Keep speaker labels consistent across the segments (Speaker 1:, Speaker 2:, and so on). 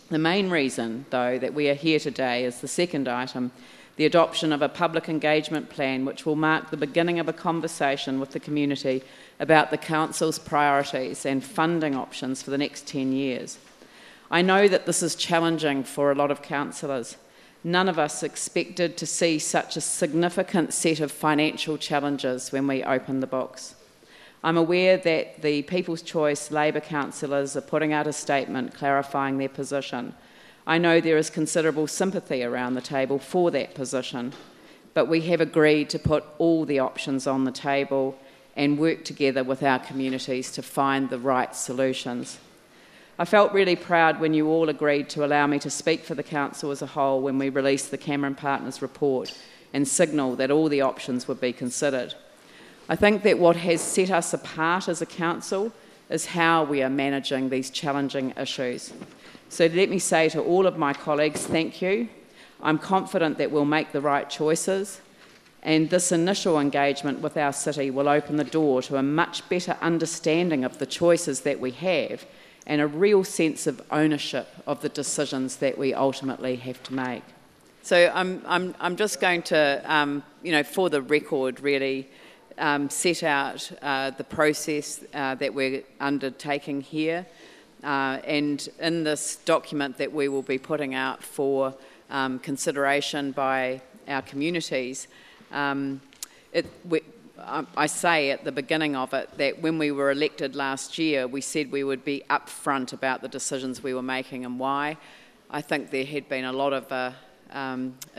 Speaker 1: The main reason, though, that we are here today is the second item, the adoption of a public engagement plan which will mark the beginning of a conversation with the community about the Council's priorities and funding options for the next 10 years. I know that this is challenging for a lot of councillors. None of us expected to see such a significant set of financial challenges when we opened the books. I'm aware that the People's Choice Labour councillors are putting out a statement clarifying their position. I know there is considerable sympathy around the table for that position, but we have agreed to put all the options on the table and work together with our communities to find the right solutions. I felt really proud when you all agreed to allow me to speak for the Council as a whole when we released the Cameron Partners report and signal that all the options would be considered. I think that what has set us apart as a council is how we are managing these challenging issues. So let me say to all of my colleagues, thank you. I'm confident that we'll make the right choices, and this initial engagement with our city will open the door to a much better understanding of the choices that we have and a real sense of ownership of the decisions that we ultimately have to make. So I'm just going to, for the record, really set out the process that we're undertaking here. And in this document that we will be putting out for consideration by our communities, I say at the beginning of it that when we were elected last year, we said we would be upfront about the decisions we were making and why. I think there had been a lot of a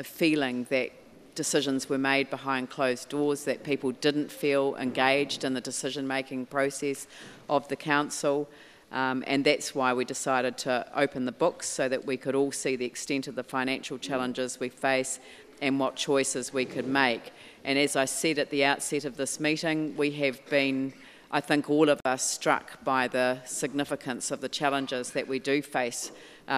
Speaker 1: feeling that decisions were made behind closed doors, that people didn't feel engaged in the decision-making process of the council. And that's why we decided to open the books so that we could all see the extent of the financial challenges we face and what choices we could make. And as I said at the outset of this meeting, we have been, I think all of us, struck by the significance of the challenges that we do face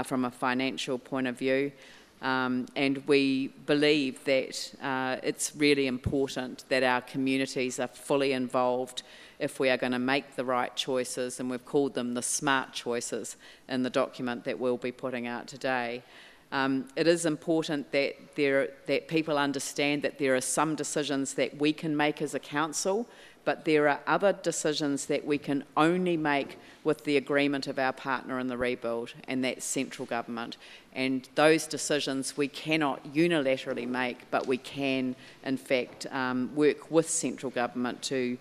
Speaker 1: from a financial point of view. And we believe that it's really important that our communities are fully involved if we are going to make the right choices, and we've called them the smart choices in the document that we'll be putting out today. It is important that people understand that there are some decisions that we can make as a council, but there are other decisions that we can only make with the agreement of our partner in the rebuild, and that's central government. And those decisions we cannot unilaterally make, but we can, in fact, work with central government to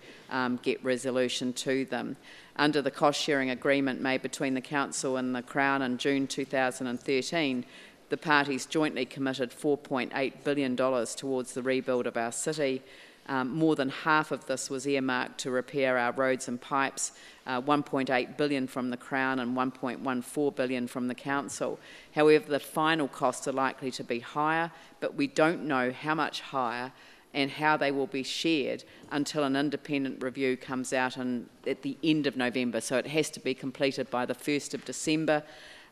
Speaker 1: get resolution to them. Under the cost-sharing agreement made between the Council and the Crown in June 2013, the parties jointly committed $4.8 billion towards the rebuild of our city. More than half of this was earmarked to repair our roads and pipes, $1.8 billion from the Crown and $1.14 billion from the Council. However, the final costs are likely to be higher, but we don't know how much higher and how they will be shared until an independent review comes out at the end of November. So it has to be completed by the 1st of December,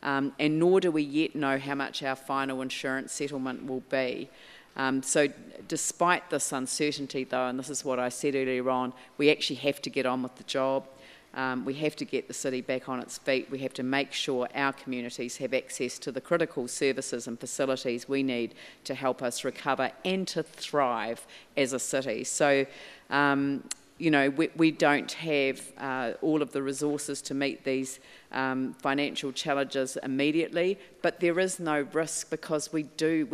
Speaker 1: and nor do we yet know how much our final insurance settlement will be. So despite this uncertainty, though, and this is what I said earlier on, we actually have to get on with the job. We have to get the city back on its feet. We have to make sure our communities have access to the critical services and facilities we need to help us recover and to thrive as a city. So, we don't have all of the resources to meet these financial challenges immediately, but there is no risk because we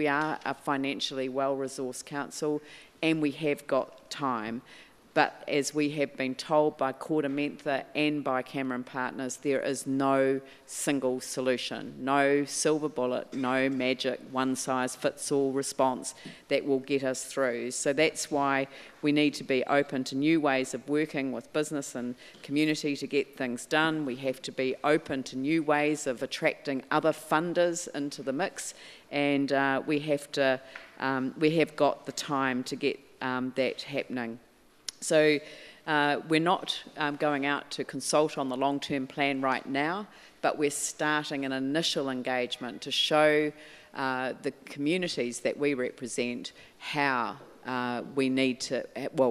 Speaker 1: are a financially well-resourced council and we have got time. But as we have been told by Korda Mentha and by Cameron Partners, there is no single solution, no silver bullet, no magic one-size-fits-all response that will get us through. So that's why we need to be open to new ways of working with business and community to get things done. We have to be open to new ways of attracting other funders into the mix, and we have got the time to get that happening. So we're not going out to consult on the long-term plan right now, but we're starting an initial engagement to show the communities that we represent how we need to,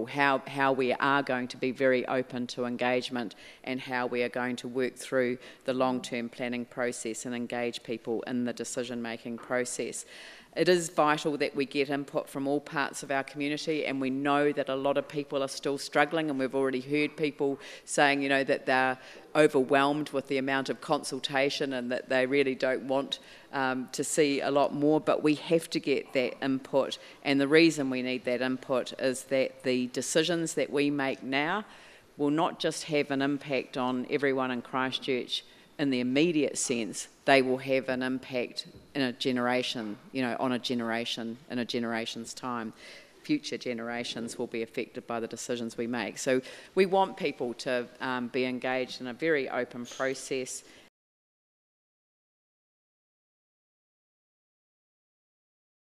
Speaker 1: how we are going to be very open to engagement and how we are going to work through the long-term planning process and engage people in the decision-making process. It is vital that we get input from all parts of our community, and we know that a lot of people are still struggling, and we've already heard people saying, that they're overwhelmed with the amount of consultation and that they really don't want to see a lot more, but we have to get that input. And the reason we need that input is that the decisions that we make now will not just have an impact on everyone in Christchurch in the immediate sense, they will have an impact in a generation, on a generation, in a generation's time. Future generations will be affected by the decisions we make. So we want people to be engaged in a very open process